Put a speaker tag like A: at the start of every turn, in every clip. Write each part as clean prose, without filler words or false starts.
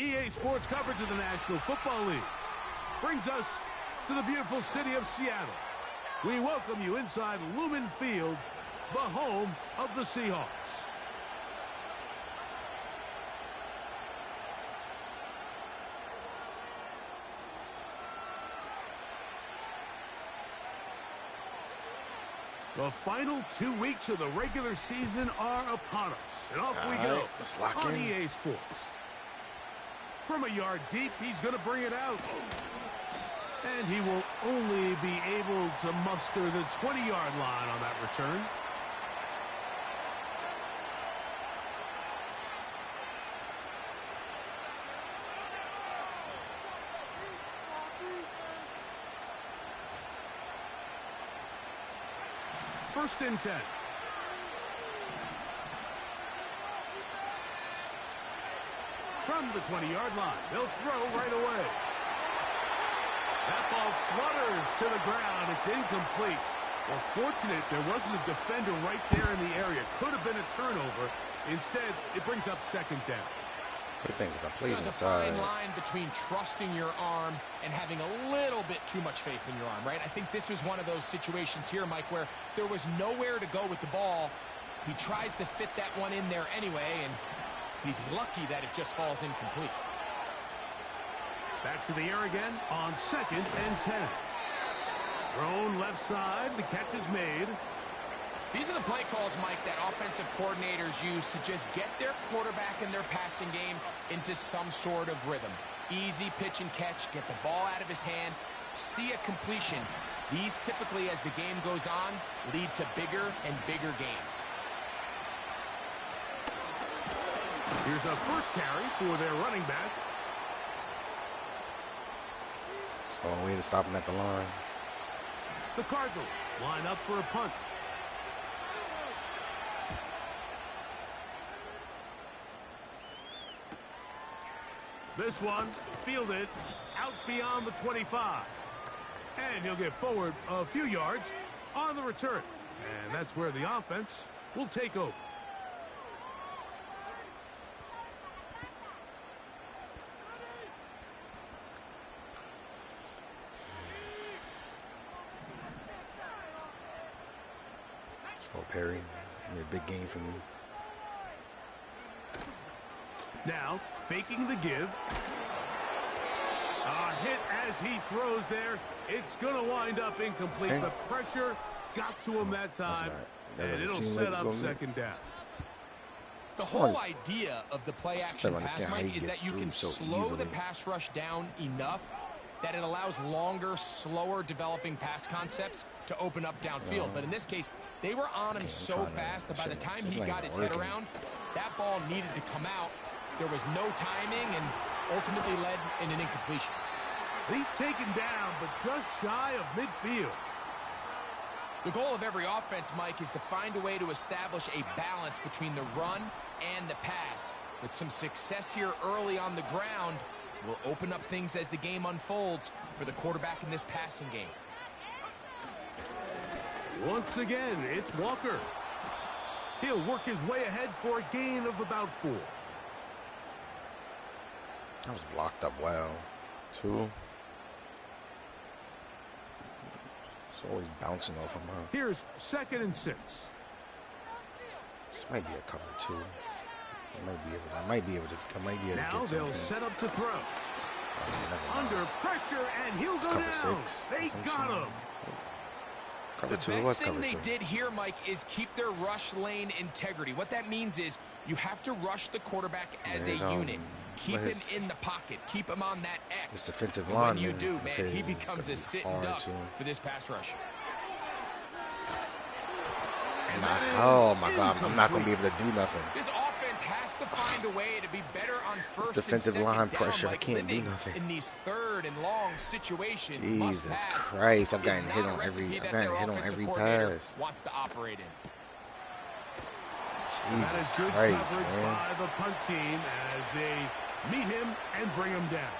A: EA Sports coverage of the National Football League brings us to the beautiful city of Seattle. We welcome you inside Lumen Field, the home of the Seahawks. The final 2 weeks of the regular season are upon us. And off we go on EA Sports. From a yard deep, he's going to bring it out. And he will only be able to muster the 20-yard line on that return. First and 10. From the 20-yard line, they'll throw right away. That ball flutters to the ground. It's incomplete. Well, fortunate there wasn't a defender right there in the area. Could have been a turnover. Instead, it brings up second down.
B: There's a fine line between trusting your arm and having a little bit too much faith in your arm, right? I think this was one of those situations here, Mike, where there was nowhere to go with the ball. He tries to fit that one in there anyway, and he's lucky that it just falls incomplete.
A: Back to the air again on second and 10. Thrown left side. The catch is made.
B: These are the play calls, Mike, that offensive coordinators use to just get their quarterback and their passing game into some sort of rhythm. Easy pitch and catch, get the ball out of his hand, see a completion. These typically, as the game goes on, lead to bigger and bigger gains.
A: Here's a first carry for their running back.
C: It's the only way to stop him at the line.
A: The Cardinals line up for a punt. This one fielded out beyond the 25. And he'll get forward a few yards on the return. And that's where the offense will take over.
C: Oh, Perry, a big game for me.
A: Now, faking the give. A hit as he throws there. It's going to wind up incomplete. The pressure got to him that time, and it'll set up second down.
B: The whole idea of the play-action pass, Mike, is that you can slow the pass rush down enough that it allows longer, slower developing pass concepts to open up downfield. But in this case, they were on him so fast that by the time he got his head around, that ball needed to come out. There was no timing and ultimately led in an incompletion.
A: He's taken down, but just shy of midfield.
B: The goal of every offense, Mike, is to find a way to establish a balance between the run and the pass. With some success here early on the ground, will open up things as the game unfolds for the quarterback in this passing game.
A: Once again, it's Walker. He'll work his way ahead for a gain of about 4.
C: That was blocked up well, too. It's always bouncing off him, huh?
A: Here's second and 6.
C: This might be a cover 2. I might be able to get
A: now they'll set up to throw. Under pressure, and he'll go down. They got him.
C: Cover 2.
B: The best thing they did here, Mike, is keep their rush lane integrity. What that means is you have to rush the quarterback as a unit. Keep him in the pocket. Keep him on that X.
C: Defensive line,
B: when you do, man, he becomes a sitting duck for this pass rush.
C: Oh, my God. I'm not going to be able to do nothing.
B: This offense has to find a way to be better on first
C: defensive
B: and second
C: line
B: down,
C: pressure.
B: like
C: I can't do nothing.
B: In these third and long situations,
C: Jesus Christ. I've gotten hit on every pass.
B: Wants to operate in.
C: Jesus Christ, man.
A: By the punt team as they meet him and bring him down.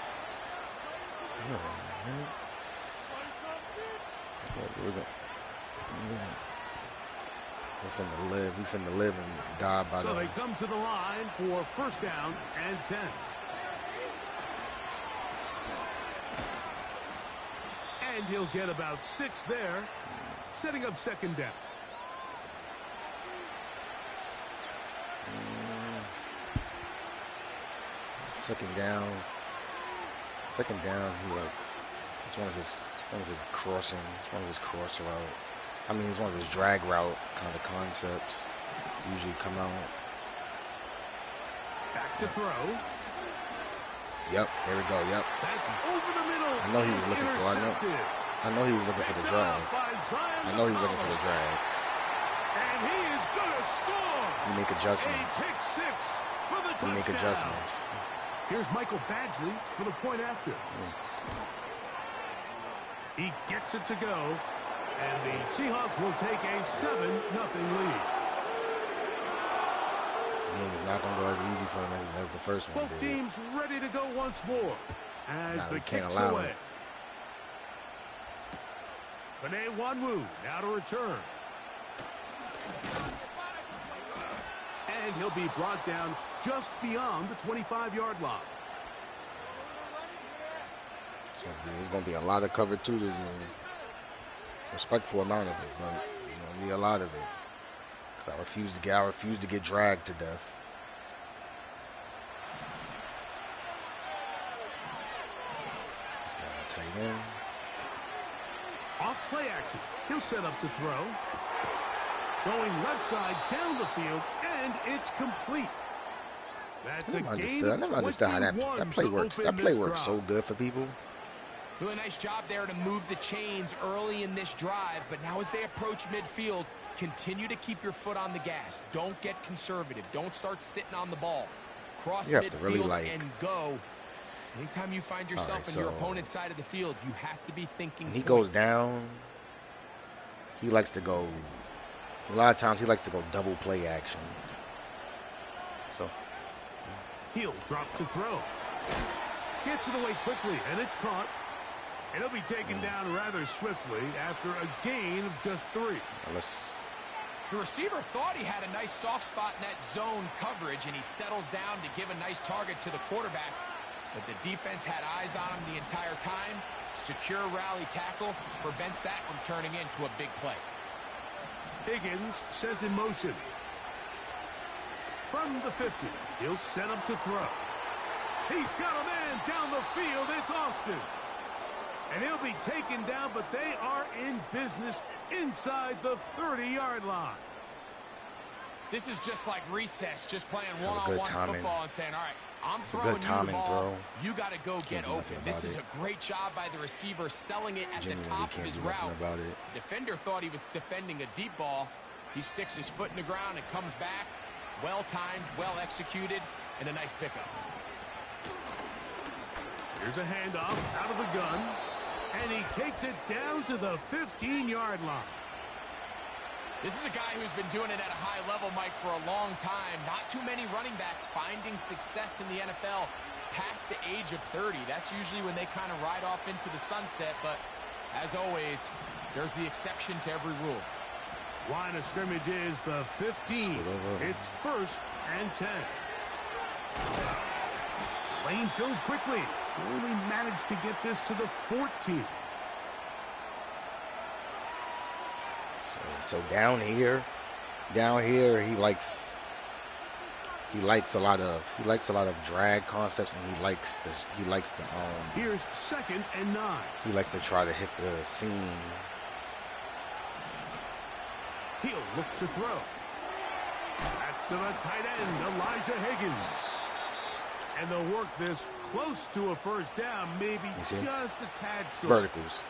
C: We finna live and die by
A: So they come to the line for first down and 10. And he'll get about 6 there, setting up second down.
C: Second down. Second down, he likes. It's one of his crossing. It's one of his cross route. I mean, it's one of his drag route kind of concepts. Usually come out.
A: Back to throw.
C: Yep, there we go. Yep.
A: That's over the middle.
C: I know he was looking for. I know he was looking for the drag. I know he was looking for the drag.
A: And he is gonna score.
C: You make adjustments.
A: A pick 6 for the touchdown.
C: You make adjustments.
A: Here's Michael Badgley for the point after. He gets it to go, and the Seahawks will take a 7-0 lead.
C: This game is not going to go as easy for him as the first one
A: Both
C: did.
A: teams ready to go once more as the kicks
C: allow
A: away. Panay Wanwu now to return. And he'll be brought down just beyond the 25-yard line.
C: So there's going to be a lot of cover too. There's a respectful amount of it, but there's going to be a lot of it. Because I refuse to get dragged to death. This guy tight end.
A: Off play action. He'll set up to throw. Going left side down the field, and it's complete. That's a gain
C: I never understood how that play works. That play works so good for people.
B: Doing a nice job there to move the chains early in this drive, but now as they approach midfield, continue to keep your foot on the gas. Don't get conservative. Don't start sitting on the ball. Cross midfield and go. Anytime you find yourself in your opponent's side of the field, you have to be thinking.
C: When he goes down, he likes to go. A lot of times he likes to go double play action. So
A: he'll drop to throw. Gets it away quickly, and it's caught. It'll be taken down rather swiftly after a gain of just 3.
B: The receiver thought he had a nice soft spot in that zone coverage, and he settles down to give a nice target to the quarterback. But the defense had eyes on him the entire time. Secure rally tackle prevents that from turning into a big play.
A: Higgins sent in motion. From the 50, he'll set up to throw. He's got a man down the field. It's Austin. And he'll be taken down, but they are in business inside the 30-yard line.
B: This is just like recess, just playing one-on-one football and saying, all right, I'm throwing you the ball. You got to go get open. This is a great job by the receiver selling it at the top of his route. The defender thought he was defending a deep ball. He sticks his foot in the ground and comes back. Well-timed, well-executed, and a nice pickup.
A: Here's a handoff out of the gun, and he takes it down to the 15-yard line.
B: This is a guy who's been doing it at a high level, Mike, for a long time. Not too many running backs finding success in the NFL past the age of 30. That's usually when they kind of ride off into the sunset, but as always, there's the exception to every rule.
A: Line of scrimmage is the 15. It's 1st and 10. Lane fills quickly. Only managed to get this to the 14.
C: So down here, he likes a lot of drag concepts, and he likes the
A: here's 2nd and 9.
C: He likes to try to hit the seam.
A: He'll look to throw. That's to the tight end, Elijah Higgins. And they'll work this close to a first down, maybe just a tad short.
C: Verticals.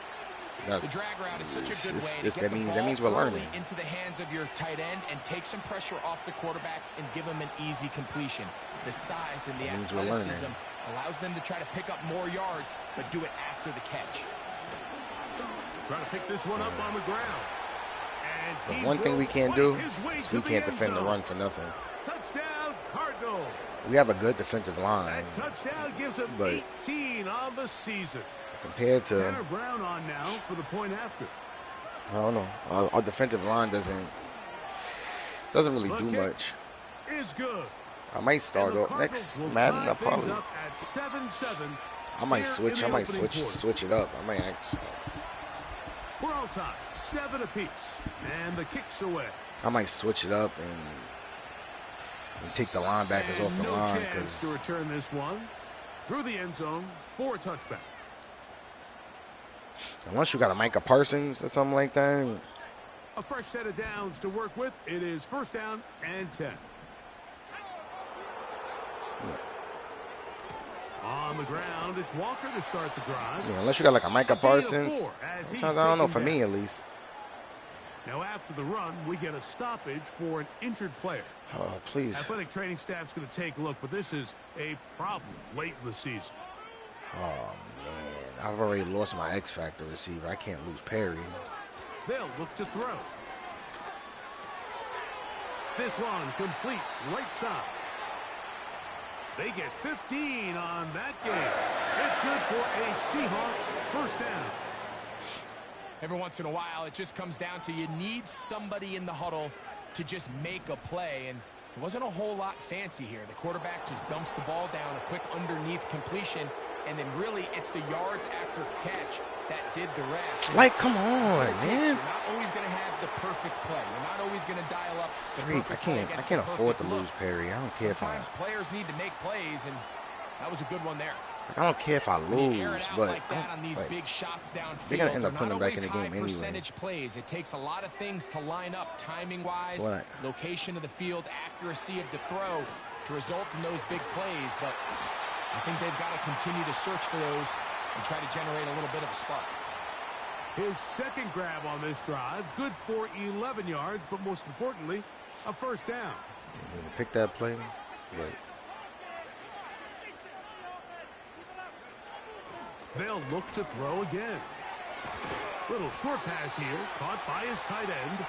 B: The drag route is such a good way to get the
C: that means we're
B: ball
C: learning.
B: early into the hands of your tight end and take some pressure off the quarterback and give him an easy completion. The size and the athleticism allows them to try to pick up more yards, but do it after the catch.
A: Trying to pick this one up on the ground.
C: But one thing we can't do is we can't defend the run for nothing.
A: Touchdown, Cardinals.
C: We have a good defensive line.
A: That touchdown gives them 18 on the season.
C: Compared to
A: Tanner Brown on now for the point after.
C: I don't know. Our defensive line doesn't really do much.
A: Is good.
C: I might start up next Madden. I probably.
A: Up at 7-7.
C: I might switch. Switch it up. I might actually.
A: We're all tied, 7 apiece, and the kick's away.
C: I might switch it up and take the linebackers off the line.
A: No chance to return this one through the end zone for a touchback.
C: Unless you got a Micah Parsons or something like that.
A: A fresh set of downs to work with. It is 1st down and 10.
C: Yeah.
A: On the ground, it's Walker to start the drive.
C: Yeah, unless you got like a Micah Parsons. Sometimes I don't know, for me at least.
A: Now after the run, we get a stoppage for an injured player.
C: Oh, please.
A: Athletic training staff's going to take a look, but this is a problem late in the season.
C: Oh, man. I've already lost my X Factor receiver. I can't lose Perry.
A: They'll look to throw. This one complete right side. They get 15 on that game. It's good for a Seahawks 1st down.
B: Every once in a while, it just comes down to you need somebody in the huddle to just make a play. And it wasn't a whole lot fancy here. The quarterback just dumps the ball down, a quick underneath completion, and then really it's the yards after catch that did the rest. And
C: like, come on, man.
B: You're not always going to have the perfect play. You're not always going to dial up the perfect play.
C: I can't afford to lose Perry. I don't care if
B: sometimes players need to make plays, and that was a good one there.
C: I don't care if I lose, but
B: like that on these big shots downfield,
C: they're gonna end up putting them back in the game anyway.
B: Percentage plays. It takes a lot of things to line up, timing-wise, location of the field, accuracy of the throw to result in those big plays. But I think they've got to continue to search for those and try to generate a little bit of a spark.
A: His second grab on this drive, good for 11 yards, but most importantly, a 1st down.
C: Pick that play, but
A: they'll look to throw again. Little short pass here, caught by his tight end.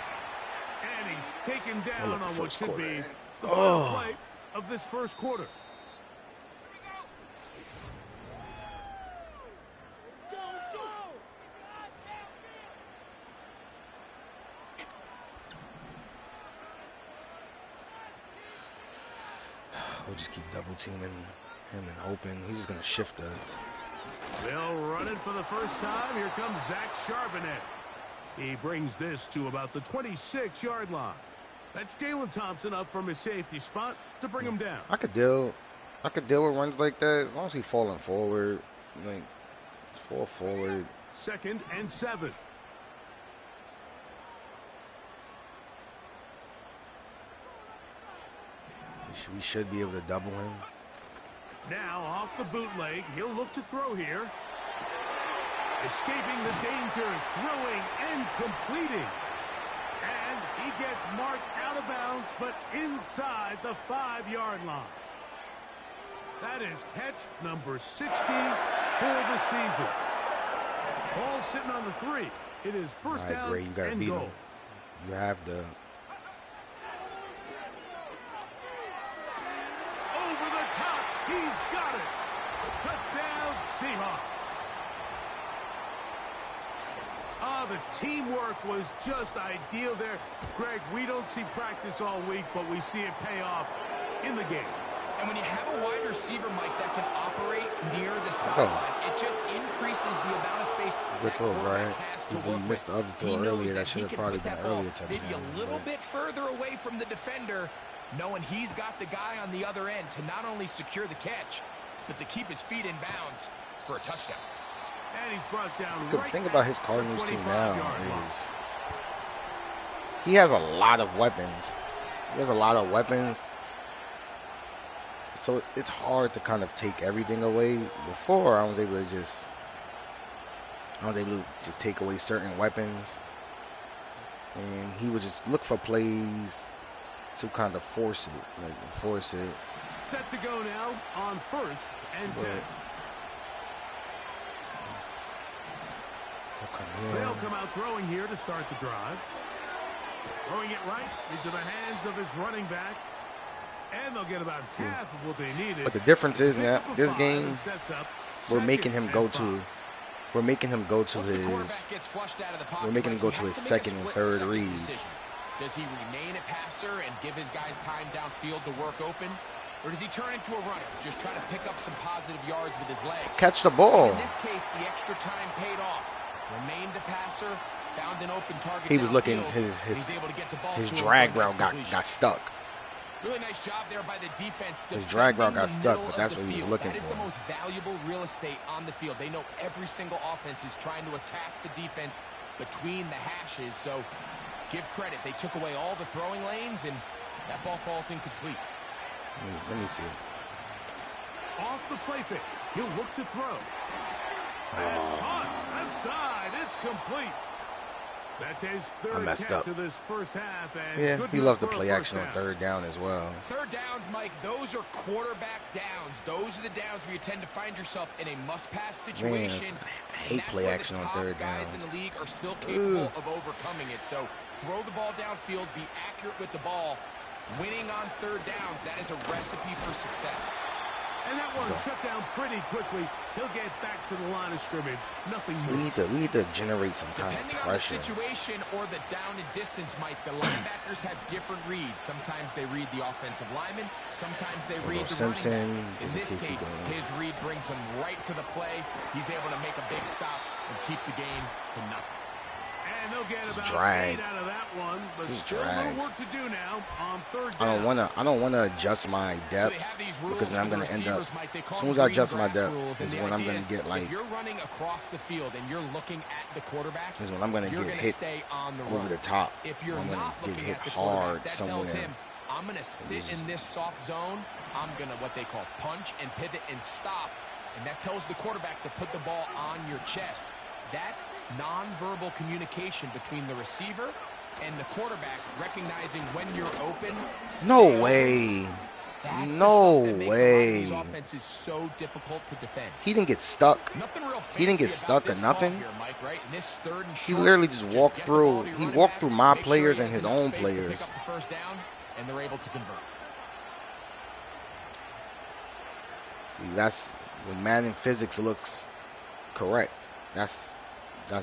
A: And he's taken down on what should be the final play of this 1st quarter.
C: We'll just keep double teaming him and hoping he's just going to shift the.
A: They'll run it for the first time. Here comes Zach Charbonnet. He brings this to about the 26-yard line. That's Jalen Thompson up from his safety spot to bring him down.
C: I could deal with runs like that as long as he's falling forward. Like, fall forward.
A: 2nd and 7.
C: We should be able to double him.
A: Now off the bootleg, he'll look to throw here. Escaping the danger, throwing and completing. And he gets marked out of bounds, but inside the 5-yard line. That is catch number 60 for the season. Ball sitting on the 3. It is 1st down
C: Gray, you gotta
A: and
C: beat
A: goal.
C: him. You have to.
A: Over the top, he's got it. Touchdown Seahawks. The teamwork was just ideal there. Greg, we don't see practice all week, but we see it pay off in the game.
B: And when you have a wide receiver, Mike, that can operate near the sideline, it just increases the amount of space
C: Good throw, Brian. We missed the other throw earlier. That should have probably been an earlier touchdown.
B: Maybe a little bit further away from the defender, knowing he's got the guy on the other end to not only secure the catch, but to keep his feet in bounds for a touchdown.
A: And he's brought down
C: the thing about his Cardinals team now is he has a lot of weapons. So it's hard to kind of take everything away. Before, I was able to just take away certain weapons, and he would just look for plays to kind of force it.
A: Set to go now on 1st and 10. They'll come out throwing here to start the drive. Throwing it right into the hands of his running back. And they'll get about half of what they needed.
C: But the difference is now, this game, we're making him go to his second and third reads.
B: Does he remain a passer and give his guys time downfield to work open? Or does he turn into a runner, just try to pick up some positive yards with his legs?
C: Catch the ball.
B: In this case, the extra time paid off. Remained a passer, Found an open target.
C: He was looking, his drag route got stuck.
B: Really nice job there by the defense.
C: His drag route got stuck, but that's what he was looking for.
B: That is the most valuable real estate on the field. They know every single offense is trying to attack the defense between the hashes. So give credit. They took away all the throwing lanes, and that ball falls incomplete.
C: Let me see.
A: Off the play fake. He'll look to throw. It's caught. Left side. It's complete. That's his third catch of this first half. And
C: yeah, he loves to play action on third down as well.
B: Third downs, Mike, those are quarterback downs. Those are the downs where you tend to find yourself in a must-pass situation.
C: Man, I hate play action on third downs.
B: Guys in the league are still capable of overcoming it. So throw the ball downfield, be accurate with the ball. Winning on third downs, that is a recipe for success.
A: And that one shut down pretty quickly. He'll get back to the line of scrimmage. Nothing more.
C: We need to generate some kind of pressure.
B: Depending on the situation or the down and distance, Mike, the linebackers have different reads. Sometimes they read the offensive lineman. Sometimes they read the running back. In this case, his read brings him right to the play. He's able to make a big stop and keep the game to nothing.
A: And they'll get about 8 out of that one, but still a little work to do now on third down.
C: I don't wanna adjust my depth because then I'm gonna end up. As soon as I adjust my depth, is when I'm gonna get like.
B: If you're running across the field and you're looking at the quarterback,
C: is when I'm gonna get hit over the top.
B: If you're not looking at the
C: hard
B: that
C: somewhere.
B: tells him, I'm gonna sit in this soft zone. I'm gonna what they call punch and pivot and stop, and that tells the quarterback to put the ball on your chest. That non-verbal communication between the receiver and the quarterback, recognizing when you're open.
C: No way. No way.
B: These offenses so difficult to defend.
C: He didn't get stuck. He didn't get stuck or nothing.
B: Here, Mike, right? This third and
C: he
B: short,
C: literally just walked through. He walked through my players and his own players.
B: Pick up the first down, and they're able to convert.
C: See, that's when Madden physics looks correct. That's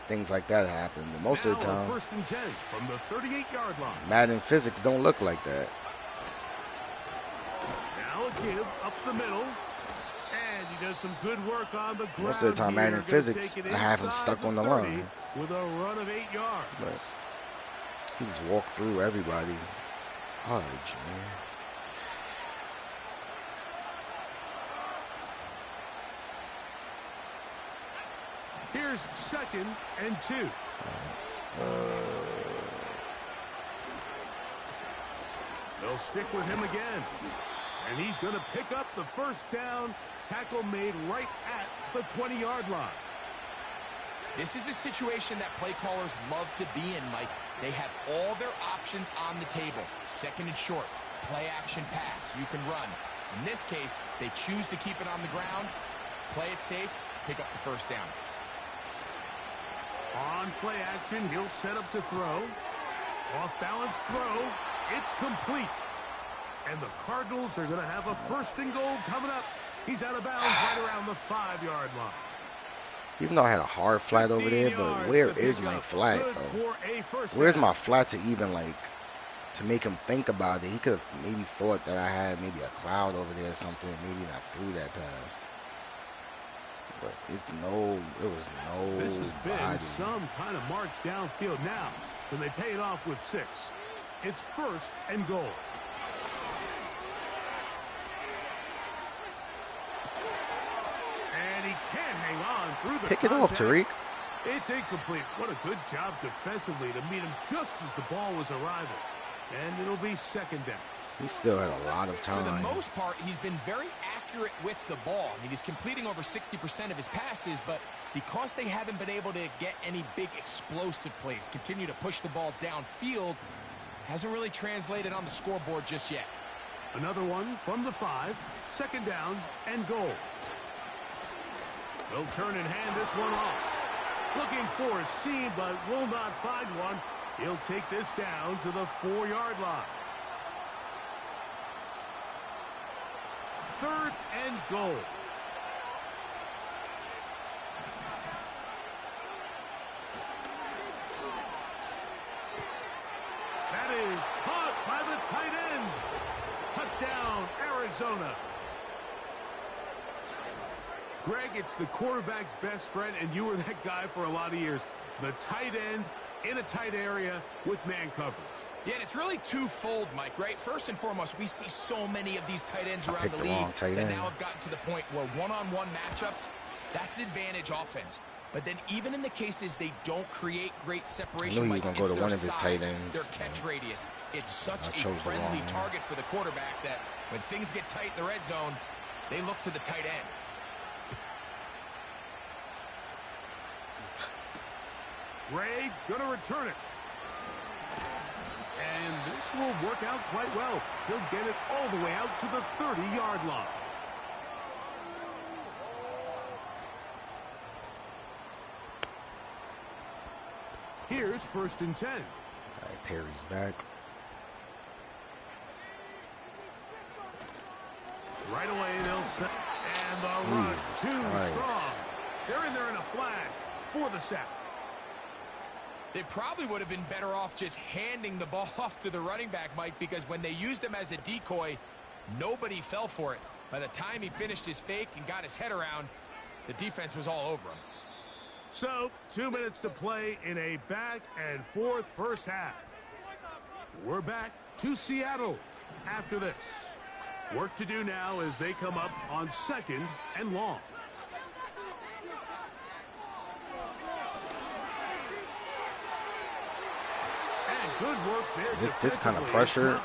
C: things like that happen. But most of the time,
A: first and 10 from the 38-yard line.
C: Madden physics don't look like that.
A: Now a give up the middle, and he does some good work on the ground.
C: Most of the time, Madden physics, I have him stuck on the line
A: with a run of 8 yards.
C: But he just walked through everybody. Hodge, man.
A: Here's 2nd and 2. They'll stick with him again. And he's going to pick up the first down. Tackle made right at the 20-yard line.
B: This is a situation that play callers love to be in, Mike. They have all their options on the table. 2nd and short, play action pass. You can run. In this case, they choose to keep it on the ground, play it safe, pick up the first down.
A: On play action, he'll set up to throw. Off balance throw. It's complete. And the Cardinals are going to have a 1st and goal coming up. He's out of bounds right around the 5-yard line.
C: Even though I had a hard flat over there, but where is my flat, though? Where's my flat to even, like, to make him think about it? He could have maybe thought that I had maybe a cloud over there or something. Maybe not threw that pass. But it was no.
A: This has been some kind of march downfield now. Can they pay it off with 6? It's 1st and goal. And he can't hang on through the
C: Pick it off, Tariq.
A: It's incomplete. What a good job defensively to meet him just as the ball was arriving. And it'll be 2nd down.
C: He still had a lot of time.
B: For the most part, he's been very accurate with the ball. I mean, he's completing over 60% of his passes, but because they haven't been able to get any big explosive plays, continue to push the ball downfield, hasn't really translated on the scoreboard just yet.
A: Another one from the 5, 2nd down and goal. They'll turn and hand this one off. Looking for a seam, but will not find one. He'll take this down to the 4-yard line. 3rd and goal. That is caught by the tight end. Touchdown, Arizona. Greg, it's the quarterback's best friend, and you were that guy for a lot of years. The tight end in a tight area with man coverage.
B: Yeah, and it's really twofold, Mike, right? First and foremost, we see so many of these tight ends around the league that now have gotten to the point where one-on-one matchups, that's advantage offense. But then even in the cases they don't create great separation, Mike, it's their size, their catch radius. It's such a friendly target for the quarterback that when things get tight in the red zone, they look to the tight end.
A: Ray gonna return it. And this will work out quite well. He'll get it all the way out to the 30-yard line. Here's 1st and 10.
C: All right, Perry's back.
A: Right away, they'll set. And the rush too strong. They're in there in a flash for the sack.
B: They probably would have been better off just handing the ball off to the running back, Mike, because when they used him as a decoy, nobody fell for it. By the time he finished his fake and got his head around, the defense was all over him.
A: So, 2 minutes to play in a back-and-forth first half. We're back to Seattle after this. Work to do now as they come up on 2nd and long. Good work there.
C: This kind of pressure.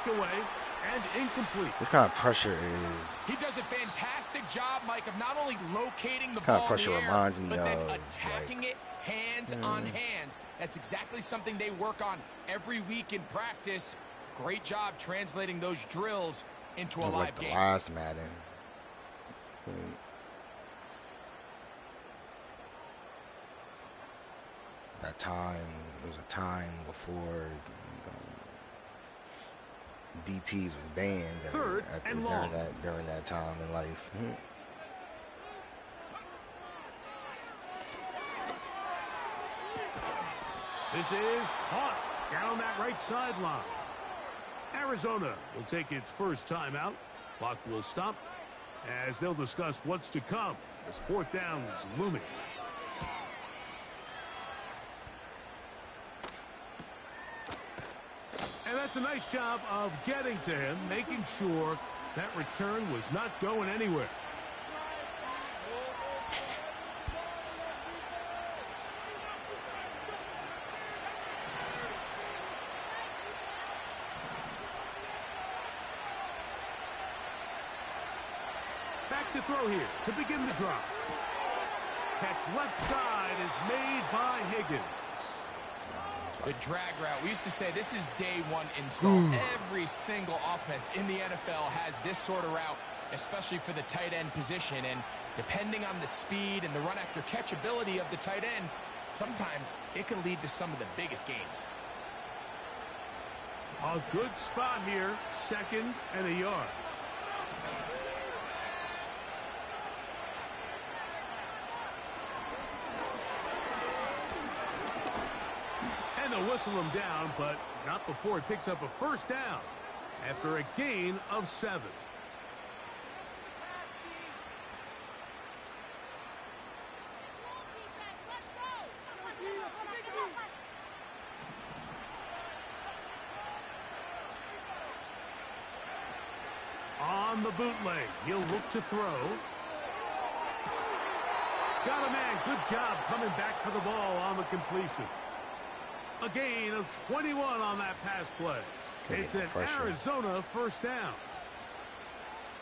A: And incomplete.
C: This kind of pressure is.
B: He does a fantastic job, Mike, of not only locating the
C: ball
B: in
C: pressure
B: the air,
C: reminds me
B: but
C: of
B: then attacking it hands on hands. That's exactly something they work on every week in practice. Great job translating those drills into a live game.
C: The last Madden. That time, there was a time before DTs was banned during that time in life.
A: This is caught down that right sideline. Arizona will take its first timeout. Clock will stop as they'll discuss what's to come as 4th down is looming. And that's a nice job of getting to him, making sure that return was not going anywhere. Back to throw here to begin the drive. Catch left side is made by Higgins.
B: The drag route. We used to say this is day one install. Every single offense in the NFL has this sort of route, especially for the tight end position. And depending on the speed and the run after catch ability of the tight end, sometimes it can lead to some of the biggest gains.
A: A good spot here, 2nd and a yard. They'll whistle him down, but not before it picks up a first down after a gain of 7. On the bootleg, he'll look to throw. Got a man. Good job coming back for the ball on the completion. A gain of 21 on that pass play. It's an Arizona first down.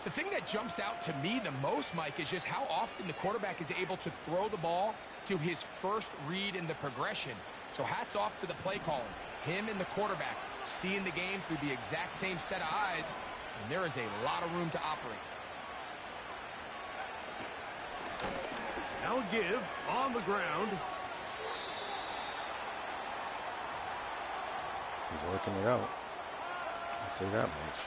B: The thing that jumps out to me the most, Mike, is just how often the quarterback is able to throw the ball to his first read in the progression. So hats off to the play caller. Him and the quarterback seeing the game through the exact same set of eyes, and there is a lot of room to operate.
A: Now a give on the ground.
C: He's working it out. I'll say that much.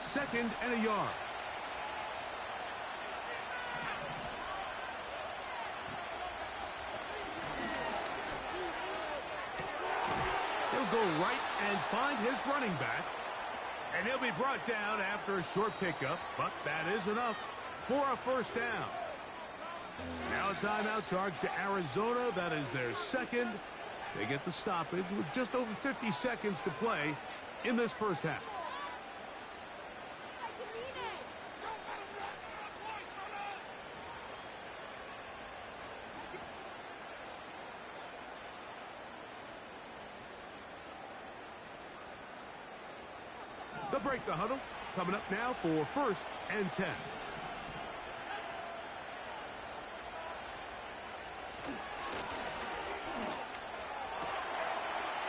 A: Second and a yard. He'll go right and find his running back. And he'll be brought down after a short pickup, but that is enough for a first down. Now a timeout charge to Arizona. That is their second. They get the stoppage with just over 50 seconds to play in this first half. They'll break the huddle. Coming up now for 1st and 10.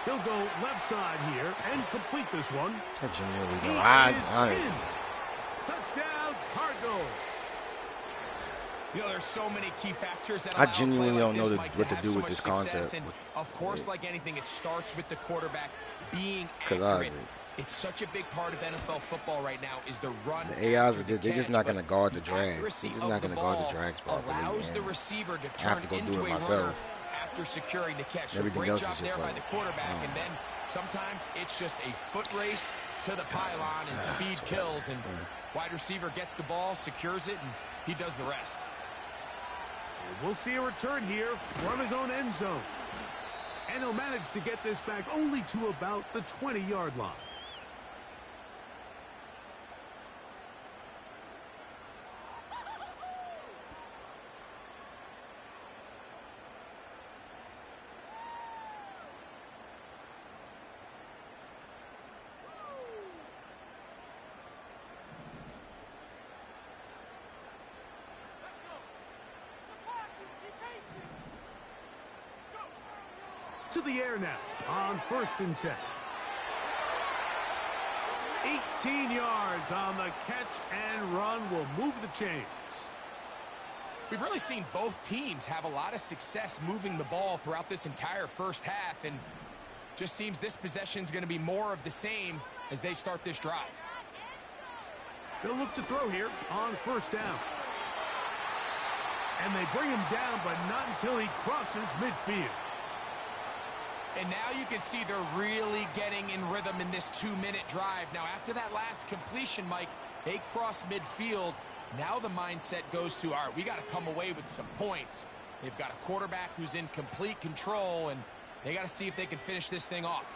A: He'll go left side here and complete this one. Touchdown, Cardinals.
B: You know, there's so many key factors that
C: I genuinely don't know what to do with this concept.
B: And of course, like anything, it starts with the quarterback being accurate. It's such a big part of NFL football right now is the run.
C: The AIs, they're just not going to guard the drag. They're just not going to guard the drags properly.
B: Allows the receiver to
C: turn into a runner
B: after securing the catch. So
C: everything
B: great
C: else
B: job
C: is just
B: there
C: like,
B: by the quarterback. And then sometimes it's just a foot race to the pylon and speed kills. And wide receiver gets the ball, secures it, and he does the rest.
A: We'll see a return here from his own end zone. And he'll manage to get this back only to about the 20-yard line. To the air now on 1st and 10. 18 yards on the catch and run will move the chains.
B: We've really seen both teams have a lot of success moving the ball throughout this entire first half, and just seems this possession is going to be more of the same as they start this drive.
A: They'll look to throw here on 1st down. And they bring him down, but not until he crosses midfield.
B: And now you can see they're really getting in rhythm in this 2-minute drive. Now, after that last completion, Mike, they cross midfield. Now the mindset goes to, all right, we got to come away with some points. They've got a quarterback who's in complete control, and they got to see if they can finish this thing off.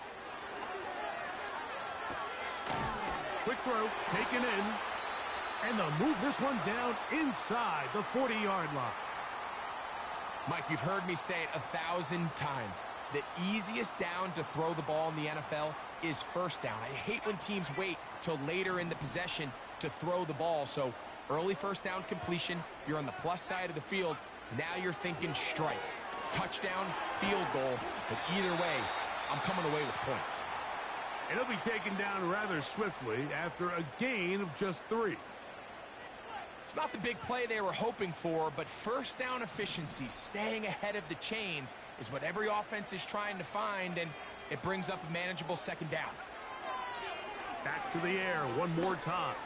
A: Quick throw, taken in. And they'll move this one down inside the 40-yard line.
B: Mike, you've heard me say it 1,000 times. The easiest down to throw the ball in the NFL is first down. I hate when teams wait till later in the possession to throw the ball. So early first down completion, you're on the plus side of the field. Now you're thinking strike, touchdown, field goal. But either way, I'm coming away with points.
A: And he'll be taken down rather swiftly after a gain of just 3.
B: It's not the big play they were hoping for, but first down efficiency, staying ahead of the chains, is what every offense is trying to find, and it brings up a manageable second down.
A: Back to the air one more time.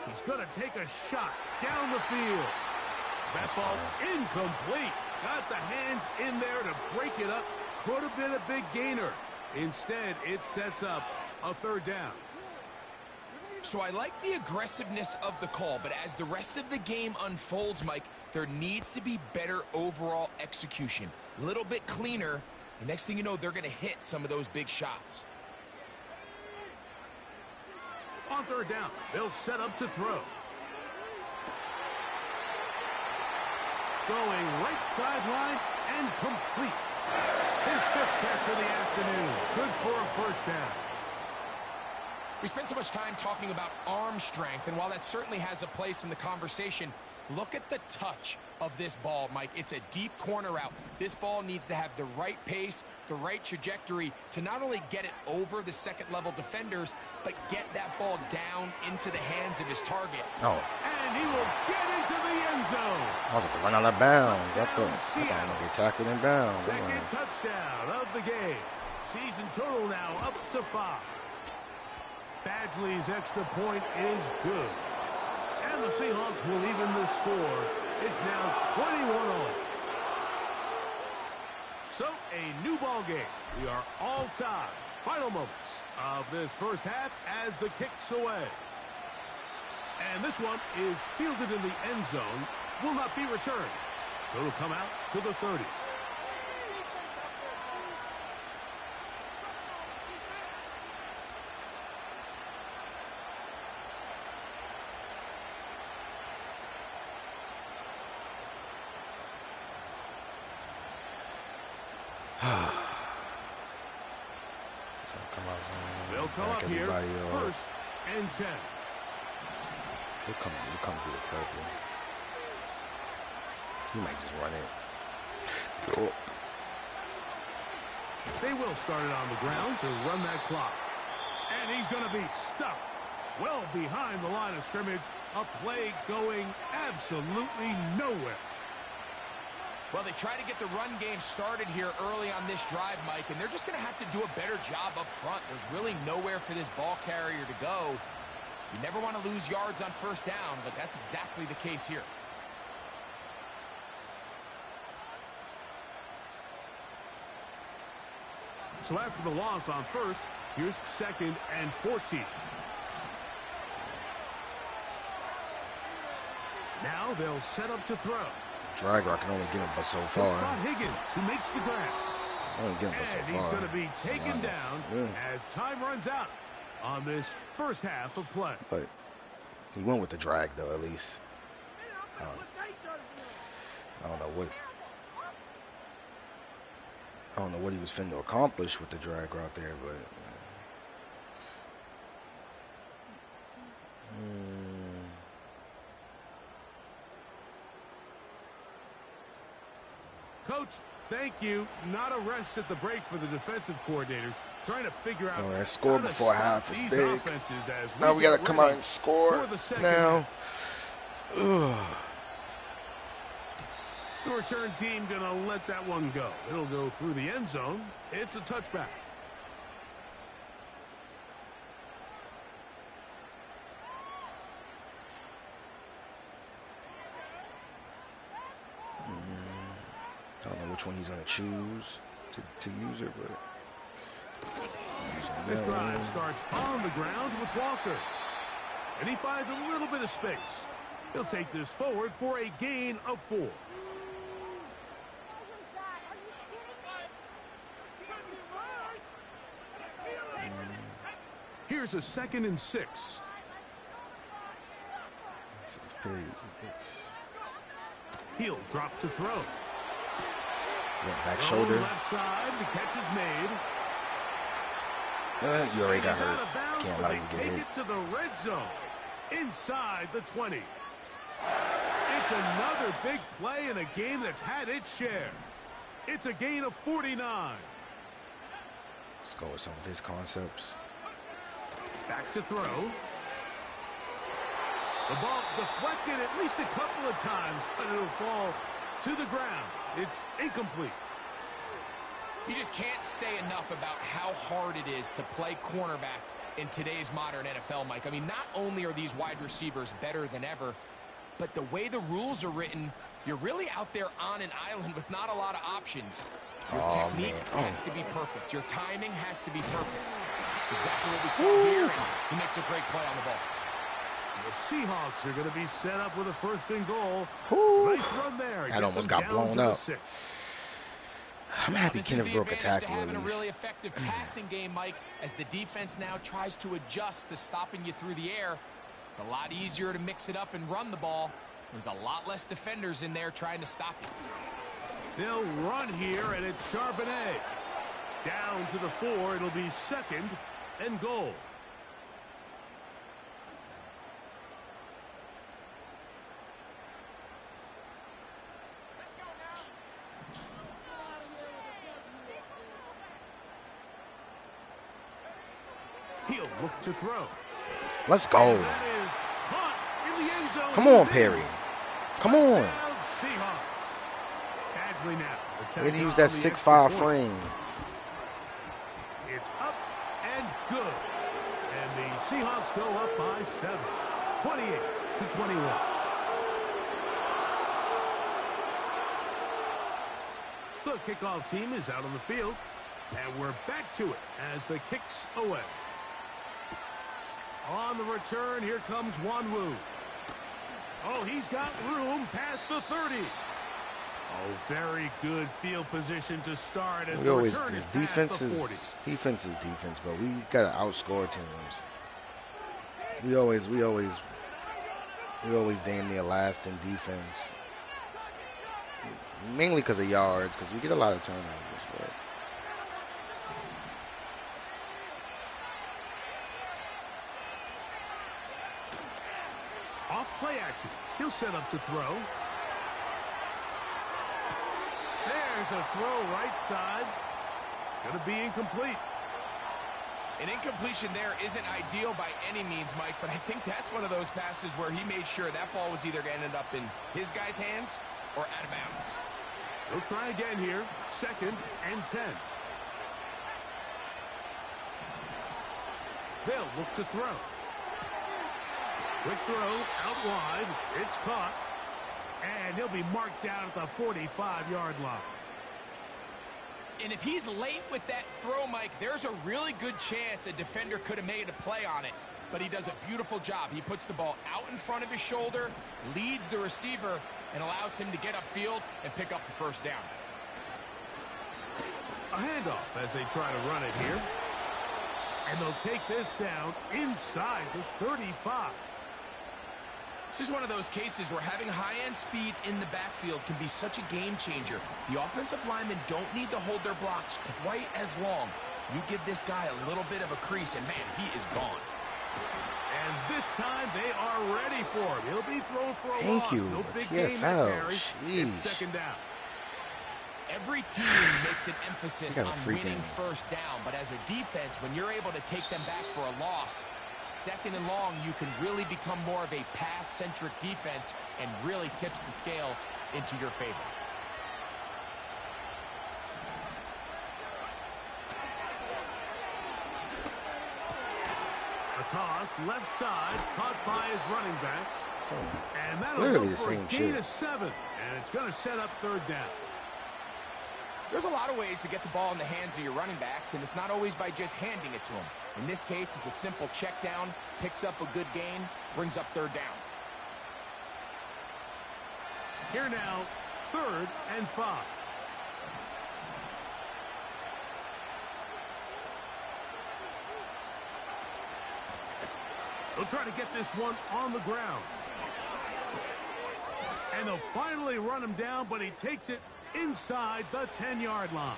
A: He's going to take a shot down the field. That ball incomplete. Got the hands in there to break it up. Could have been a big gainer. Instead, it sets up a 3rd down.
B: So I like the aggressiveness of the call, but as the rest of the game unfolds, Mike, there needs to be better overall execution. A little bit cleaner. The next thing you know, they're going to hit some of those big shots.
A: On 3rd down, they'll set up to throw. Going right sideline and complete. His 5th catch of the afternoon. Good for a first down.
B: We spend so much time talking about arm strength, and while that certainly has a place in the conversation, look at the touch of this ball, Mike. It's a deep corner route. This ball needs to have the right pace, the right trajectory to not only get it over the second-level defenders, but get that ball down into the hands of his target.
C: Oh.
A: And he will get into the end zone.
C: I was about to run out of bounds. I thought I'm going to get tackled in bounds.
A: Second touchdown of the game. Season total now up to 5. Badgley's extra point is good. And the Seahawks will even the score. It's now 21-all. So, a new ball game. We are all tied. Final moments of this first half as the kick's away. And this one is fielded in the end zone. Will not be returned. So it'll come out to the 30. They'll come up here, 1st and 10.
C: He'll come through the purple. He might just run it. Go.
A: They will start it on the ground to run that clock. And he's going to be stuck well behind the line of scrimmage. A play going absolutely nowhere.
B: Well, they try to get the run game started here early on this drive, Mike, and they're just going to have to do a better job up front. There's really nowhere for this ball carrier to go. You never want to lose yards on 1st down, but that's exactly the case here.
A: So after the loss on 1st, here's 2nd and 14. Now they'll set up to throw.
C: Drag route can only get him but so far.
A: Scott Higgins, who makes the grab.
C: Only get him but so far.
A: And he's going to be taken down as time runs out on this first half of play.
C: But he went with the drag, though, at least. I don't know what he was finna accomplish with the drag route there, but
A: Coach, thank you. Not a rest at the break for the defensive coordinators. Trying to figure out
C: that score before half is big.
A: As
C: now we got to come out and score now.
A: The return team going to let that one go. It'll go through the end zone. It's a touchback.
C: I don't know which one he's going to choose to use it, but
A: this drive starts on the ground with Walker. And he finds a little bit of space. He'll take this forward for a gain of 4. Here's a 2nd and 6. He'll drop to throw.
C: Back shoulder.
A: Left side, the catch is made.
C: You already got hurt. Can't allow you to get
A: hit.
C: hit.
A: It to the red zone, inside the 20. It's another big play in a game that's had its share. It's a gain of 49.
C: Let's go with some of his concepts.
A: Back to throw. The ball deflected at least a couple of times, but it'll fall to the ground. It's incomplete.
B: You just can't say enough about how hard it is to play cornerback in today's modern NFL, Mike. I mean, not only are these wide receivers better than ever, but the way the rules are written, you're really out there on an island with not a lot of options. Your technique has to be perfect. Your timing has to be perfect. That's exactly what we saw here, and he makes a great play on the ball.
A: The Seahawks are going to be set up with a 1st and goal. It's a nice run there.
C: That almost got blown up. I'm happy Kenneth broke a tackle at
B: having
C: least.
B: A really effective passing game, Mike, as the defense now tries to adjust to stopping you through the air. It's a lot easier to mix it up and run the ball. There's a lot less defenders in there trying to stop you.
A: They'll run here, and it's Charbonnet. Down to the 4. It'll be 2nd and goal. He'll look to throw.
C: Let's go. Come on, Perry. Come on. We need to use that 6'5" frame.
A: It's up and good. And the Seahawks go up by 7. 28-21. The kickoff team is out on the field, and we're back to it as the kick's away. On the return, here comes Wanwu. Oh, he's got room past the 30. Oh, very good field position to start as the return is past the 40.
C: Defense is defense, but we gotta outscore teams. We always damn near last in defense. Mainly because of yards, because we get a lot of turnovers. But
A: off play action. He'll set up to throw. There's a throw right side. It's going to be incomplete.
B: An incompletion there isn't ideal by any means, Mike, but I think that's one of those passes where he made sure that ball was either going to end up in his guy's hands or out of bounds.
A: He'll try again here. 2nd and 10. They'll look to throw. Quick throw out wide. It's caught. And he'll be marked down at the 45-yard line.
B: And if he's late with that throw, Mike, there's a really good chance a defender could have made a play on it. But he does a beautiful job. He puts the ball out in front of his shoulder, leads the receiver, and allows him to get upfield and pick up the first down.
A: A handoff as they try to run it here. And they'll take this down inside the 35.
B: This is one of those cases where having high-end speed in the backfield can be such a game changer. The offensive linemen don't need to hold their blocks quite as long. You give this guy a little bit of a crease, and man, he is gone.
A: And this time they are ready for him. He'll be thrown for a
C: Thank
A: loss.
C: you.
A: No big
C: TFL.
A: gain that carry. It's
C: Jeez.
A: 2nd down.
B: Every team makes an emphasis on winning first down, but as a defense, when you're able to take them back for a loss, 2nd and long, you can really become more of a pass-centric defense and really tips the scales into your favor.
A: A toss, left side, caught by his running back. And that'll
C: literally
A: go
C: the
A: for a
C: same
A: gain
C: shit.
A: of 7. And it's going to set up 3rd down.
B: There's a lot of ways to get the ball in the hands of your running backs, and it's not always by just handing it to them. In this case, it's a simple check down, picks up a good gain, brings up 3rd down.
A: Here now, 3rd and 5. They'll try to get this one on the ground. And they'll finally run him down, but he takes it inside the 10-yard line.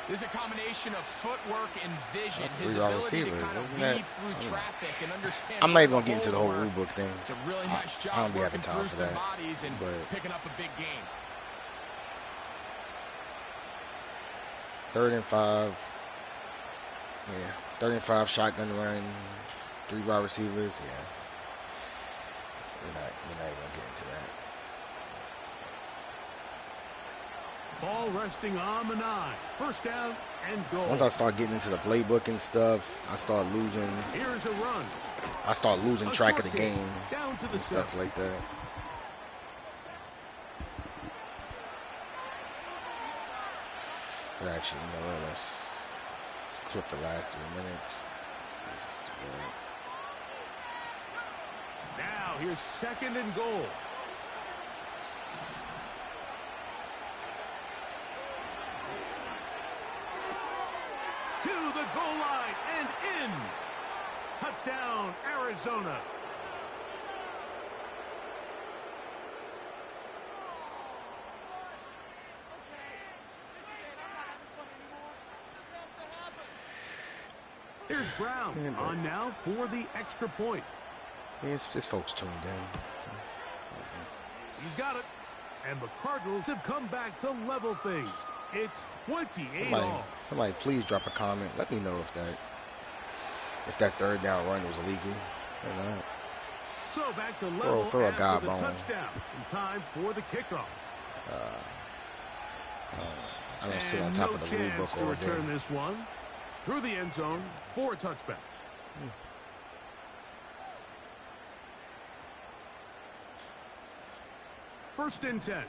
B: There's a combination of footwork and vision.
C: That's
B: His
C: 3 wide
B: ability
C: receivers,
B: to kind of
C: isn't
B: weave
C: that?
B: through traffic and understand.
C: I'm not even going to get into the whole rule book thing.
B: It's a really nice
C: I
B: job
C: don't be
B: working
C: having time
B: through
C: for
B: some
C: that,
B: bodies and
C: but
B: picking up a big gain.
C: 3rd and 5. Yeah, 3rd and 5 shotgun run, 3 wide receivers. Yeah, we're not even going to get into that.
A: Ball resting on the 9. 1st down and goal.
C: So once I start getting into the playbook and stuff, I start losing.
A: Here's a run.
C: I start losing track of the game
A: down to the
C: and stuff like that. But actually, you know what? Let's clip the last 3 minutes. This is too bad.
A: Now here's 2nd and goal. To the goal line and in. Touchdown, Arizona. Here's Brown on now for the extra point.
C: Yeah, it's folks tuned in.
A: He's got it. And the Cardinals have come back to level things. It's 28 all.
C: Somebody please drop a comment. Let me know if that 3rd down run was illegal or not.
A: So back to level
C: throw a guy
A: after the
C: bone.
A: touchdown. In time for the kickoff.
C: I don't sit on top of the rule book
A: to
C: all
A: return
C: day.
A: this one through the end zone for a touchback. First and 10.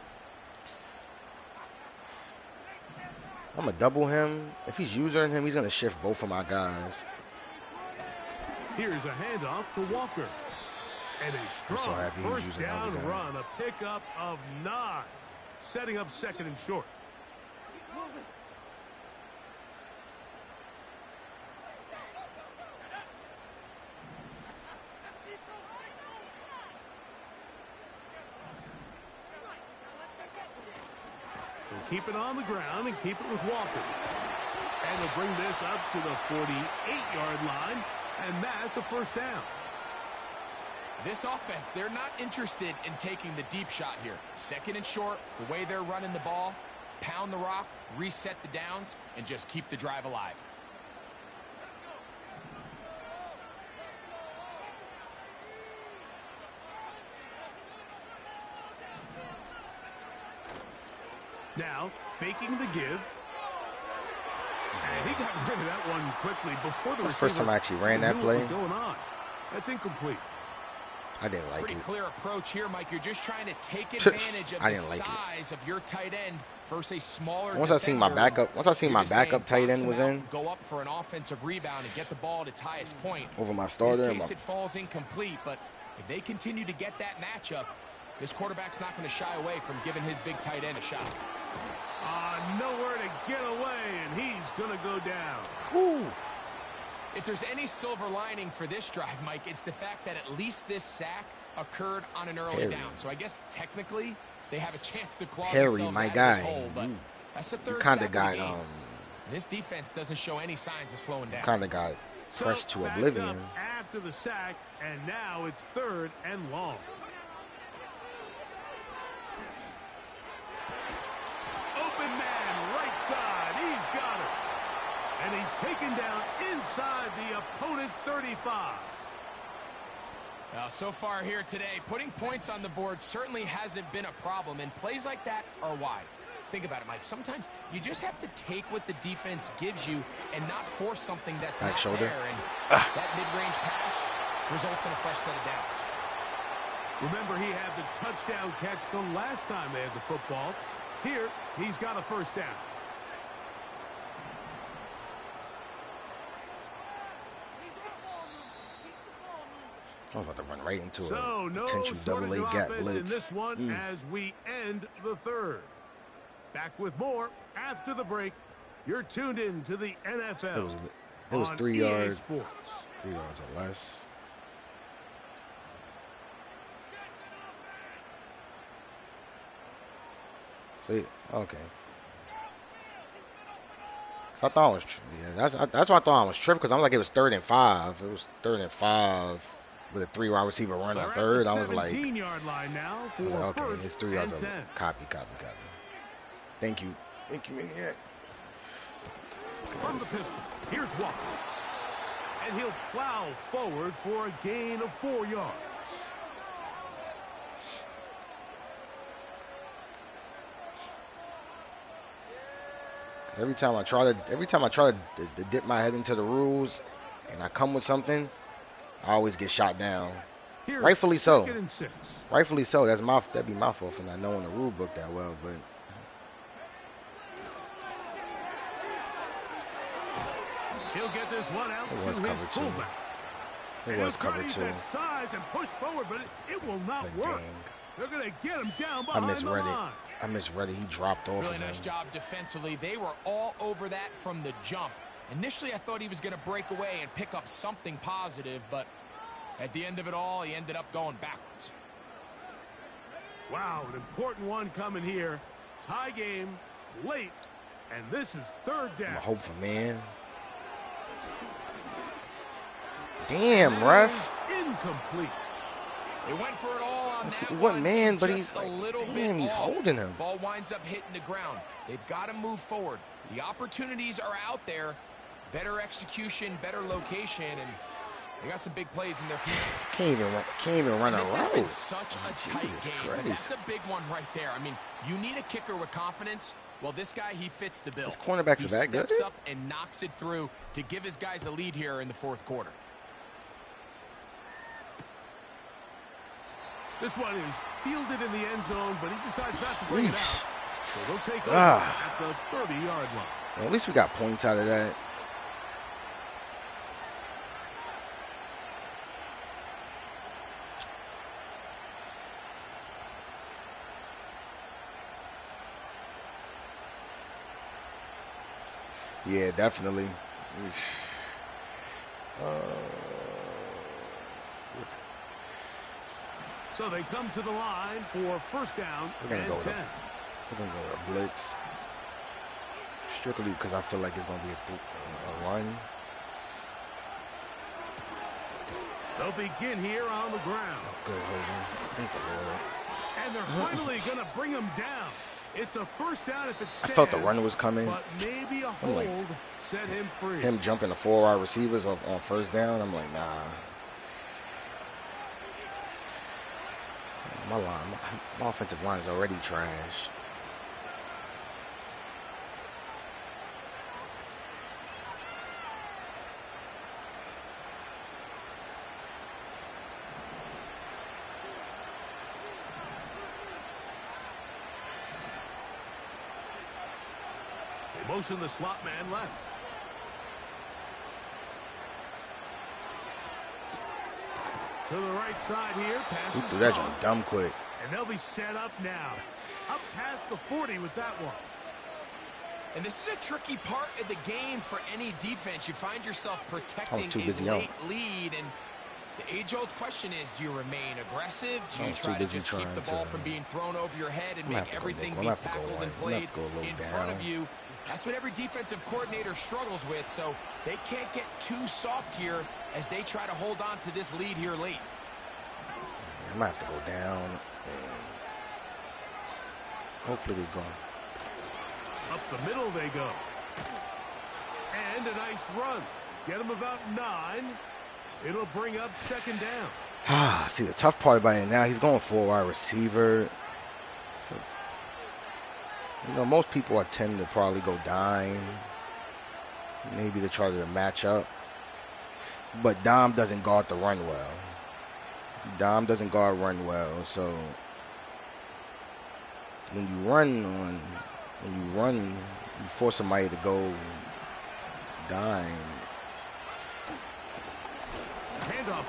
C: I'm going to double him. If he's using him, he's going to shift both of my guys.
A: Here's a handoff to Walker. And a strong first down run, a pickup of 9. Setting up second and short. Keep it on the ground and keep it with Walker. And they'll bring this up to the 48-yard line, and that's a first down.
B: This offense, they're not interested in taking the deep shot here. Second and short, the way they're running the ball, pound the rock, reset the downs, and just keep the drive alive.
A: Now, faking the give. And he got rid of that one quickly before the receiver.
C: That's the first time I actually ran that play.
A: What's going on? That's incomplete.
C: I didn't like it.
B: Pretty clear approach here, Mike. You're just trying to take advantage of the size of your tight end versus a smaller
C: Once I seen my backup tight end was in.
B: Go up for an offensive rebound and get the ball at its highest point.
C: Over my starter.
B: In this case, it falls incomplete, but if they continue to get that matchup, this quarterback's not going to shy away from giving his big tight end a shot.
A: Nowhere to get away, and he's going to go down.
C: Whew.
B: If there's any silver lining for this drive, Mike, it's the fact that at least this sack occurred on an early down. So I guess technically they have a chance to claw themselves out of this hole, but that's the third sack of the game. This defense doesn't show any signs of slowing down.
C: Kind of got pressed to oblivion.
A: After the sack, and now it's 3rd and long. Open man, right side. He's got it. And he's taken down inside the opponent's 35.
B: So far here today, putting points on the board certainly hasn't been a problem, and plays like that are why. Think about it, Mike. Sometimes you just have to take what the defense gives you and not force something that's not there. And that mid-range pass results in a fresh set of downs.
A: Remember, he had the touchdown catch the last time they had the football. Here, he's got a first down.
C: I was about to run right into a potential double-A gap blitz.
A: In this one as we end the 3rd. Back with more after the break. You're tuned in to the NFL.
C: It was 3 yards.
A: Sports.
C: 3 yards or less. See, okay. So I thought that's why I thought I was tripping, because I was like, it was 3rd and 5. It was 3rd and 5 with a 3-wide receiver run on 3rd. I was like,
A: line now for
C: okay, it's 3 yards. Copy. Thank you, Maniac.
A: From the pistol, here's Walker, and he'll plow forward for a gain of 4 yards.
C: Every time I try to dip my head into the rules, and I come with something, I always get shot down.
A: Here's
C: Rightfully so.
A: 2nd and 6.
C: Rightfully so. That'd be my fault for not knowing the rule book that well, but.
A: He'll get this one out to his fullback.
C: It was cover 2.
A: Size and push forward, but it will not work. They're going to get him down behind the line.
C: I misread it. He dropped off.
B: Really nice job defensively. They were all over that from the jump. Initially, I thought he was going to break away and pick up something positive, but at the end of it all, he ended up going backwards.
A: Wow, an important one coming here. Tie game, late, and this is 3rd down.
C: I'm a hopeful man. Damn, ref.
A: Incomplete.
B: They went for it all on that
C: what
B: one.
C: Man, but
B: he's
C: like,
B: a little
C: damn,
B: bit
C: he's
B: off.
C: holding him.
B: Ball winds up hitting the ground. They've got to move forward. The opportunities are out there. Better execution, better location, and they got some big plays in their future.
C: Can't even run a route.
B: This has been such a tight game.
C: Christ.
B: That's a big one right there. I mean, you need a kicker with confidence. Well, this guy, he fits the bill.
C: His cornerbacks are that good.
B: He steps up and knocks it through to give his guys a lead here in the 4th quarter.
A: This one is fielded in the end zone, but he decides not to bring it out. So they'll take over at the 30-yard line.
C: Well, at least we got points out of that. Yeah, definitely.
A: So they come to the line for first down and 10.
C: We're going to go to a blitz. Strictly because I feel like it's going to be a run.
A: They'll begin here on the ground.
C: Oh, good holding. Thank the Lord.
A: And they're finally going to bring him down. It's a first down if it stands,
C: I felt the run was coming.
A: But maybe a hold set him free.
C: Him jumping the 4 wide receivers on first down, I'm like, nah. My offensive line is already trash.
A: They motion the slot man left. To the right side here, passes.
C: He threw that one dumb quick.
A: And they'll be set up now. Up past the 40 with that one.
B: And this is a tricky part of the game for any defense. You find yourself protecting a late lead, and the age-old question is, do you remain aggressive? Do you try to just keep the ball from being thrown over your head and make everything be tackled and played in front of you? That's what every defensive coordinator struggles with, so they can't get too soft here as they try to hold on to this lead here late.
C: I'm going to have to go down, and hopefully they go.
A: Up the middle they go. And a nice run. Get them about 9. It'll bring up second down.
C: See, the tough part about it now, he's going 4 wide receiver. So, you know, most people tend to probably go dime. Maybe to try to match up. But Dom doesn't guard the run well. Dom doesn't guard run well. So, when you force somebody to go dime.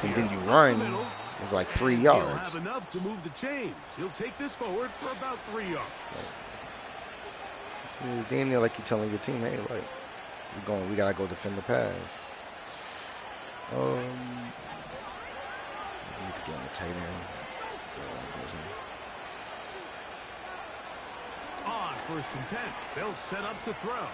C: And then you run, it's like 3 yards.
A: He'll have enough to move the chains. He'll take this forward for about 3 yards.
C: It's damn near like you're telling your team, hey, like, we gotta go defend the pass. We need to get on the tight end.
A: On first and 10, they'll set up to throw.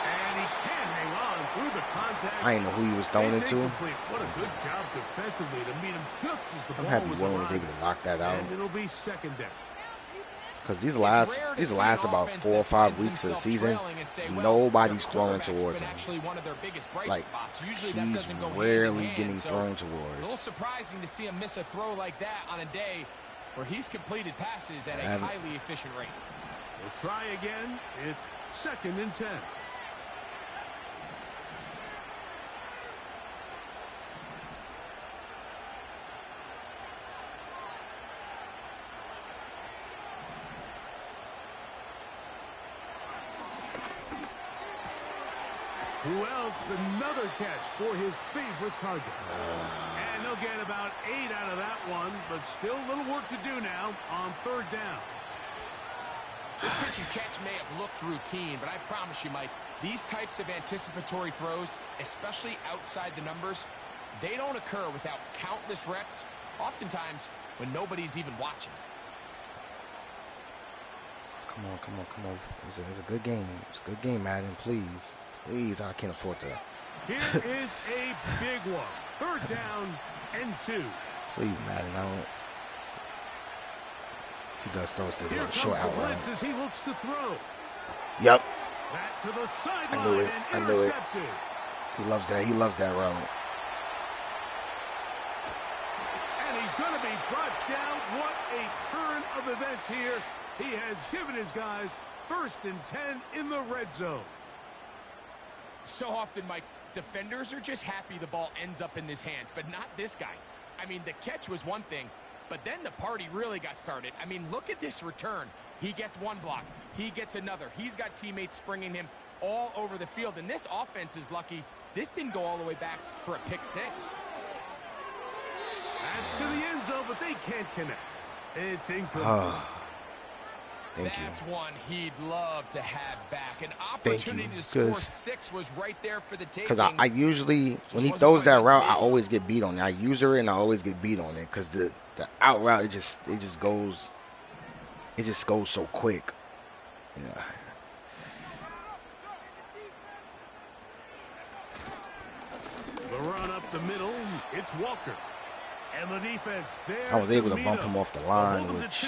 A: And he can't hang on through the contact.
C: I didn't know who he was throwing it to.
A: What a good job defensively to meet him just as the ball was
C: I'm happy Williams was able to knock that out.
A: And it'll be second down.
C: Because these last about 4 or 5 weeks of the season, nobody's throwing towards him. Like, he's rarely getting thrown towards.
B: It's a little surprising to see him miss a throw like that on a day where he's completed passes at a highly efficient rate.
A: We'll try again. It's second and 10. Who else? Another catch for his favorite target. And they'll get about 8 out of that one, but still a little work to do now on third down.
B: This pitch and catch may have looked routine, but I promise you, Mike, these types of anticipatory throws, especially outside the numbers, they don't occur without countless reps, oftentimes when nobody's even watching.
C: Come on. It's a good game. It's a good game, Madden. Please, I can't afford to.
A: Here is a big one. Third down and 2.
C: Please, Madden, I don't. He does throws to the short out route.
A: As he looks to throw.
C: Yep.
A: Back to the sideline.
C: I knew it. He loves that. He loves that route.
A: And he's going to be brought down. What a turn of events here. He has given his guys first and 10 in the red zone.
B: So often, Mike, defenders are just happy the ball ends up in his hands, but not this guy. I mean, the catch was one thing, but then the party really got started. I mean, look at this return. He gets one block. He gets another. He's got teammates springing him all over the field. And this offense is lucky. This didn't go all the way back for a pick six.
A: That's to the end zone, but they can't connect. It's incomplete.
B: That's one he'd love to have back. An opportunity to score 6 was right there for the taking.
C: Because I usually, when he throws that route, I always get beat on it. I use her and I always get beat on it. Because the out route, it just goes so quick. Yeah.
A: The run up the middle, it's Walker. And the defense there.
C: I was able to bump him off the line, which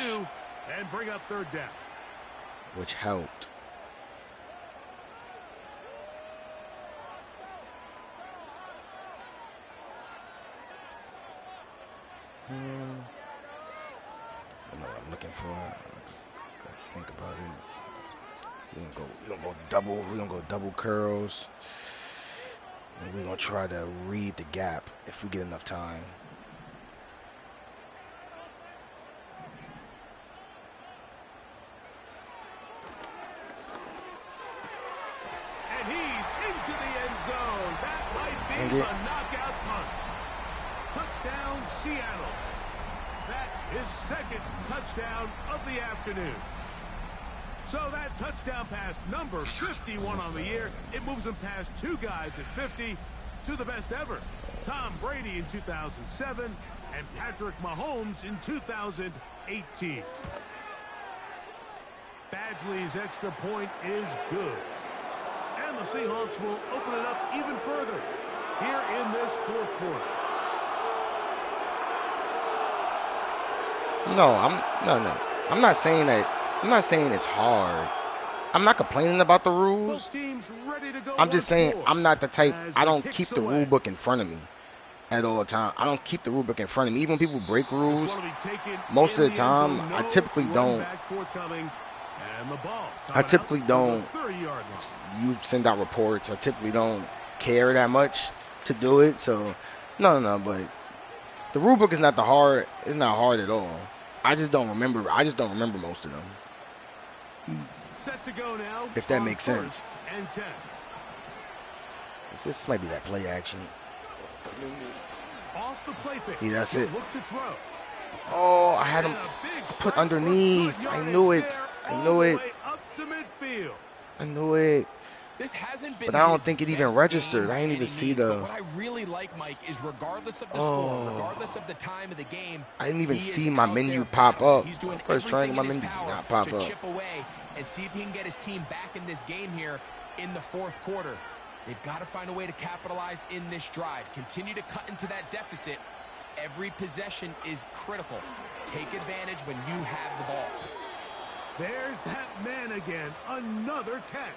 A: and bring up third down.
C: Which helped. I know what I'm looking for. Gotta think about it. We don't go double. We don't go double curls. And we're gonna try to read the gap if we get enough time.
A: And he's into the end zone. That might be a knockout punch. Touchdown, Seattle. That is second touchdown of the afternoon. So that touchdown pass, number 51 on the year, it moves him past 2 guys at 50 to the best ever. Tom Brady in 2007 and Patrick Mahomes in 2018. Badgley's extra point is good. And the Seahawks will open it up even further here in this fourth quarter.
C: I'm not saying that. I'm not saying it's hard. I'm not complaining about the rules. I'm just saying I'm not the type. I don't keep the rule book in front of me at all times. I don't keep the rule book in front of me. Even when people break rules, most of the time, I typically don't. You send out reports. I typically don't care that much to do it. So, no. But the rule book is not hard. It's not hard at all. I just don't remember. Most of them.
A: Set to go now.
C: If that makes sense.
A: And 10.
C: This might be that play action.
A: Off the play fake.
C: Yeah, that's it.
A: Look to throw.
C: Oh, I had him put underneath. I knew it. I knew it.
B: This hasn't been,
C: but I don't think it even registered. I didn't even see the.
B: What I really like, Mike, is regardless of the score, regardless of the time of the game,
C: I didn't even see my menu pop up. I was trying to my menu not pop up.
B: Chip away and see if he can get his team back in this game here in the fourth quarter. They've got to find a way to capitalize in this drive. Continue to cut into that deficit. Every possession is critical. Take advantage when you have the ball.
A: There's that man again. Another catch.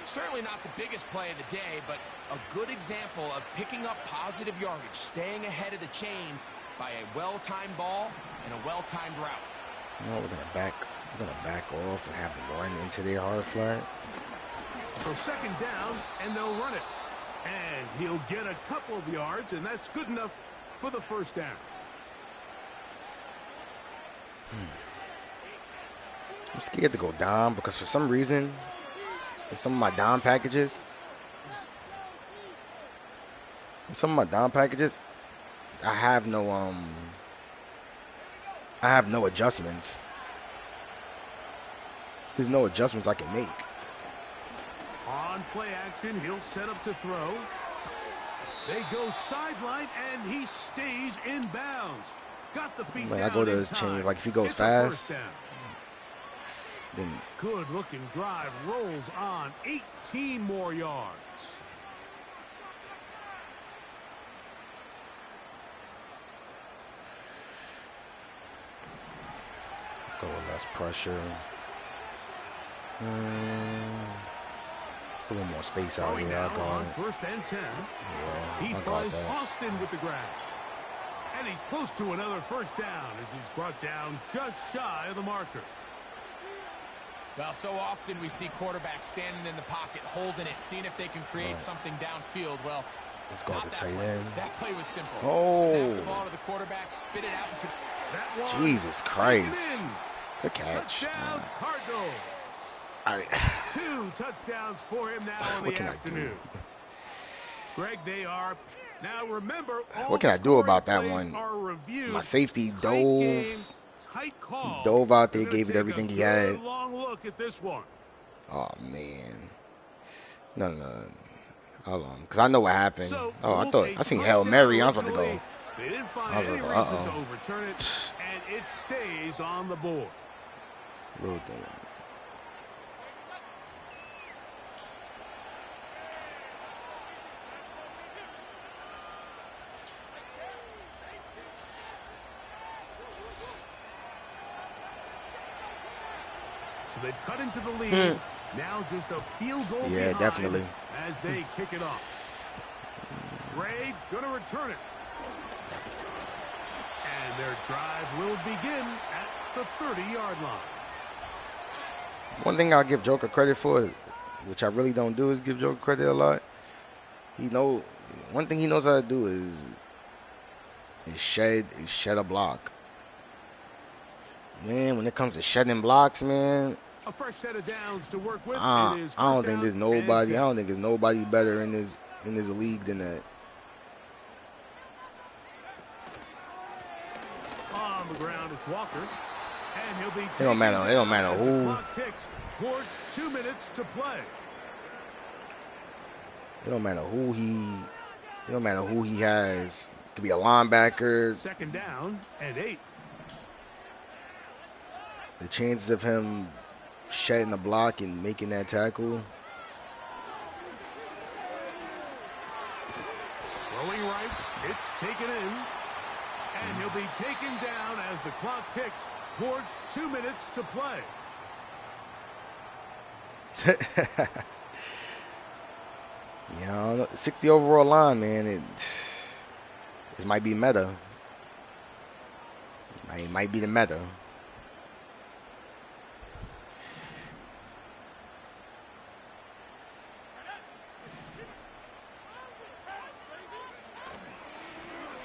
B: Certainly not the biggest play of the day, but a good example of picking up positive yardage, staying ahead of the chains by a well-timed ball and a well-timed route.
C: You know, we're gonna back off and have them run into their hard flat.
A: So second down, and they'll run it. And he'll get a couple of yards, and that's good enough for the first down.
C: I'm scared to go down because for some reason, in some of my down packages, I have no adjustments. There's no adjustments I can make.
A: On play action, he'll set up to throw. They go sideline, and he stays in bounds. Got the feet down.
C: I go to his change. Like if he goes fast, then
A: good looking drive rolls on 18 more yards.
C: Go with less pressure. It's a little more space out here.
A: I'll go first and 10.
C: Yeah,
A: he finds Austin with the grab. And he's close to another first down as he's brought down just shy of the marker.
B: Well, so often we see quarterbacks standing in the pocket, holding it, seeing if they can create something downfield. Well,
C: let's go to the tight end.
B: That play was simple.
C: Oh.
B: Snap the ball to the quarterback, spit it out into
C: Jesus Christ. Good catch.
A: Touchdown, Cardinals.
C: All right.
A: 2 touchdowns for him now in the afternoon. Greg, they are. Now remember,
C: what can I do about that one? My safety dove. He dove out there, gave it everything he had.
A: Long look at this one.
C: Oh man. No. Hold on, because I know what happened. I seen Hail Mary. I was about to go.
A: They didn't find any reason to overturn it, and it stays on the board.
C: Little thing.
A: So they've cut into the lead. Now just a field goal behind
C: definitely.
A: As they kick it off. Ray gonna return it. And their drive will begin at the 30-yard line.
C: One thing I'll give Joker credit for, which I really don't do, is give Joker credit a lot. One thing he knows how to do is shed a block. Man, when it comes to shedding blocks, man,
A: a fresh set of downs to work with.
C: I don't think there's nobody better in this league than that.
A: On the ground, it's Walker, and he'll be.
C: It don't matter who.
A: The clock ticks towards 2 minutes to play.
C: It don't matter who he has. It could be a linebacker.
A: 2nd down and 8.
C: The chances of him shedding the block and making that tackle.
A: Rolling right, it's taken in. And he'll be taken down as the clock ticks towards 2 minutes to play.
C: You know, 60 overall line, man. It might be meta. It might be the meta.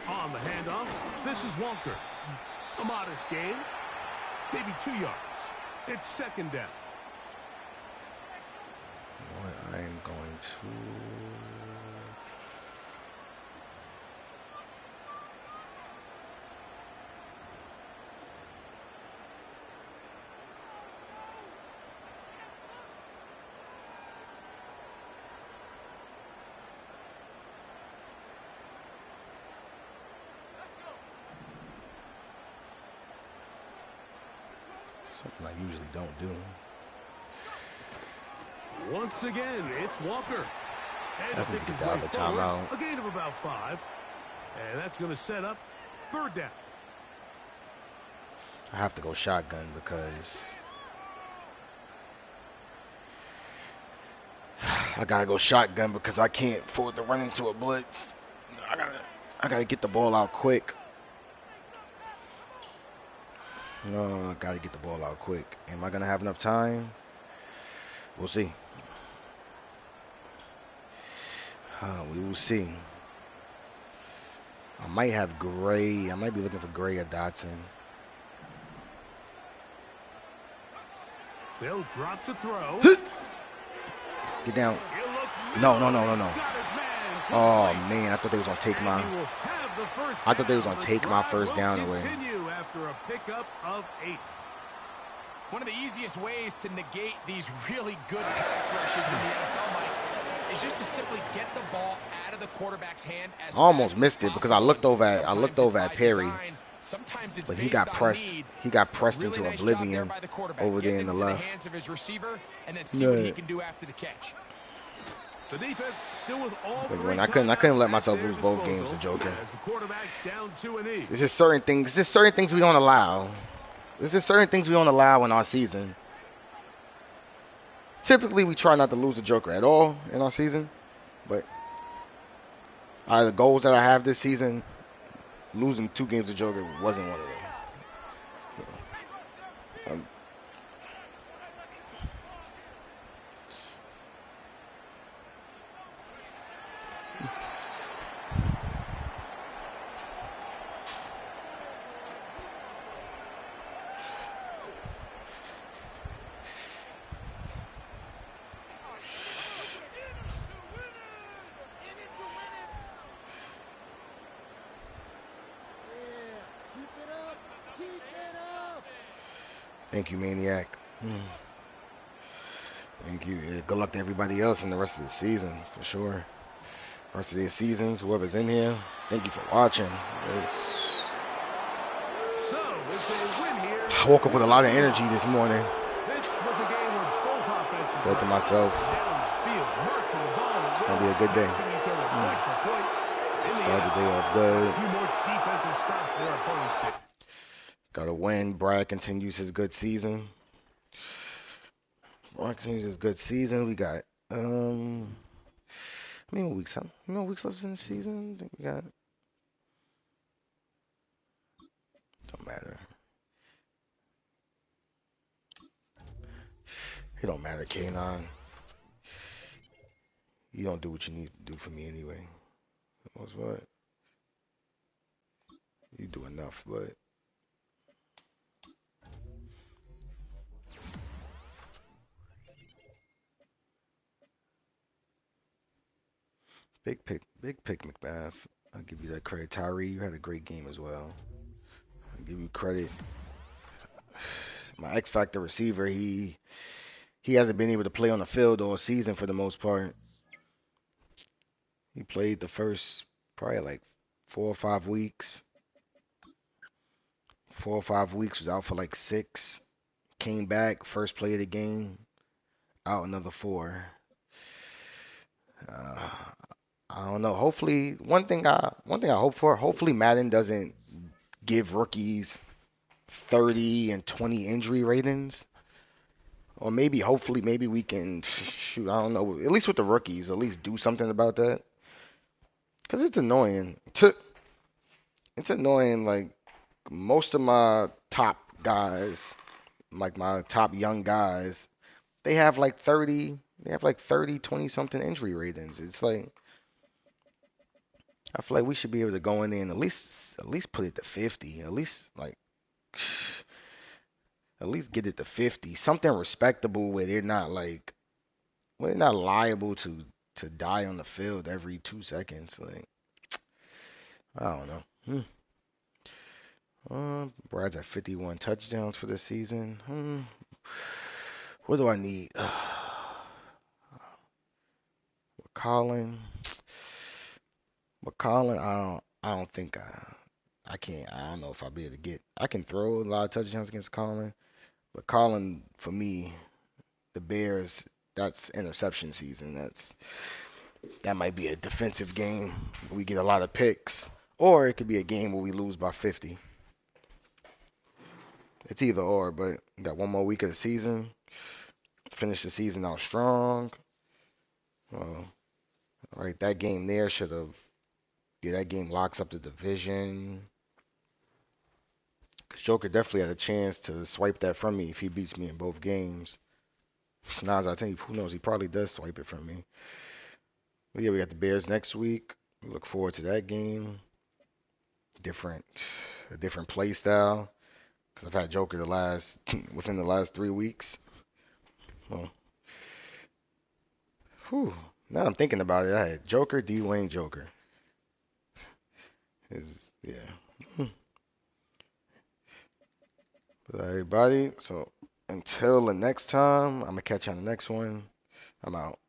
A: On the handoff, this is Walker. A modest gain, maybe 2 yards. It's 2nd down.
C: What I'm going to... Something I usually don't do.
A: Once again, it's Walker. And
C: that's going to get the other timeout.
A: A gain of about 5. And that's going to set up 3rd down.
C: I have to go shotgun because I can't afford to run into a blitz. I gotta get the ball out quick. No, I gotta get the ball out quick. Am I gonna have enough time? We'll see. We will see. I might have Gray. I might be looking for Gray or Dotson.
A: They'll drop to throw.
C: Get down. No. Oh man, I thought they was gonna take my. I thought they was gonna take my 1st down away.
A: After a pickup of 8.
B: One of the easiest ways to negate these really good pass rushes in the NFL, Mike, is just to simply get the ball out of the quarterback's hand. I
C: almost missed it because I looked over at Perry, but he got pressed. He got pressed into oblivion over there in the left.
B: And then see what he can do after the catch.
A: The defense still with all
C: I couldn't let myself lose both games to Joker. It's just certain things we don't allow. There's just certain things we don't allow in our season. Typically, we try not to lose the Joker at all in our season, but out of the goals that I have this season, losing 2 games to Joker wasn't one of them. Thank you, Maniac. Thank you. Yeah, good luck to everybody else in the rest of the season, for sure. Rest of their seasons, whoever's in here, thank you for watching.
A: So, it's a win here.
C: I woke up with a lot of energy this morning.
A: This was a game where both offenses
C: said to myself, it's going to be a good day. Start the day off good.
A: A few more defensive stops for our opponents.
C: Got to win. Brad continues his good season. We got, how many weeks left in the season? I think we got, don't matter. It don't matter, K9. You don't do what you need to do for me anyway. What's what? You do enough, but big pick, McBath. I'll give you that credit. Tyree, you had a great game as well. I'll give you credit. My X Factor receiver, he hasn't been able to play on the field all season for the most part. He played the first probably like 4 or 5 weeks. 4 or 5 weeks, was out for like 6. Came back, first play of the game, out another 4. I don't know. Hopefully, one thing I hope for, hopefully Madden doesn't give rookies 30 and 20 injury ratings. Or hopefully we can, shoot, I don't know, at least with the rookies, at least do something about that. Because it's annoying. It's annoying, like, most of my top guys, like my top young guys, they have like 30, 20-something injury ratings. It's like, I feel like we should be able to go in there and at least put it to 50. At least, like, at least get it to 50. Something respectable where they're not liable to die on the field every 2 seconds. Like, I don't know. Brad's at 51 touchdowns for the season. What do I need? McCollin, I don't think I can't. I don't know if I'll be able to get. I can throw a lot of touchdowns against Colin, but Colin, for me, the Bears, that's interception season. That might be a defensive game. We get a lot of picks, or it could be a game where we lose by 50. It's either or, but we got one more week of the season. Finish the season out strong. Right, that game there should have. Yeah, that game locks up the division. Because Joker definitely had a chance to swipe that from me if he beats me in both games. Now, as I tell you, who knows? He probably does swipe it from me. But yeah, we got the Bears next week. We look forward to that game. A different play style. Because I've had Joker within the last 3 weeks. Well, now I'm thinking about it. I had Joker, D-Wayne, Joker. Yeah. But everybody, so until the next time, I'm going to catch you on the next one. I'm out.